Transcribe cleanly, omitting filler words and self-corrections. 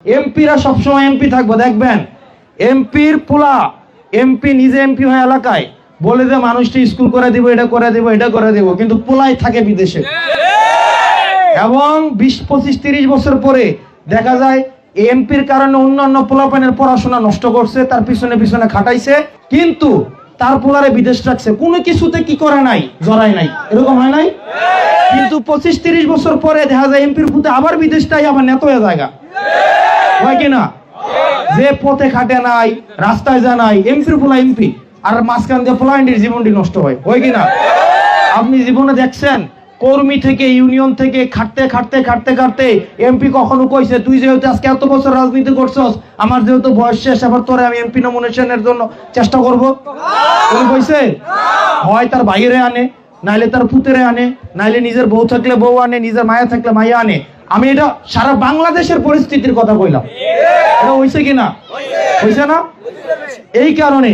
এমপিরা সবসময় এমপি থাকবো, দেখবেন এমপির পোলা এমপি নিজে এমপি হয় এলাকায় বলে যে মানুষটি স্কুল করে দিব, এটা করে দিব, এটা করে দিব, কিন্তু পোলাই থাকে বিদেশে। এবং 20, 25, 30 বছর পরে দেখা যায় এমপির কারণে অন্যান্য পোলাপানের পড়াশোনা নষ্ট করছে, তার পিছনে পিছনে খাটাইছে, কিন্তু তার পোলারে বিদেশ রাখছে, কোনো কিছুতে কি করে নাই, জড়াই নাই। এরকম হয় নাই? কিন্তু 25, 30 বছর পরে দেখা যায় এমপির পুতে আবার বিদেশটাই আবার নেত হয়ে জায়গা, হয় কিনা? যে পথে খাটে নাই, রাস্তায় যা নাই, এমপির পোলা এমপি, আর মাঝখান দিয়ে পোলাইন্ডির জীবনটি নষ্ট হয় কিনা? আপনি জীবনে দেখছেন কর্মী থেকে ইউনিয়ন থেকে খাটতে খাটতে খাটতে খাটতে এমপি কখনো কইছে তুই যেহেতু আজকে এত বছর রাজনীতি করছস, আমার যেহেতু বয়স শেষ, আবার তোরে আমি এমপি নমিনেশনের জন্য চেষ্টা করবো? কইছে? হয় তার বাইরে আনে, নাইলে তার পুতেরে আনে, নাইলে নিজের বউ থাকলে বউ আনে, নিজের মায়া থাকলে মায়া আনে। আমি এটা সারা বাংলাদেশের পরিস্থিতির কথা কইলাম, এটা হইছে কিনা? হইছে না? এই কারণে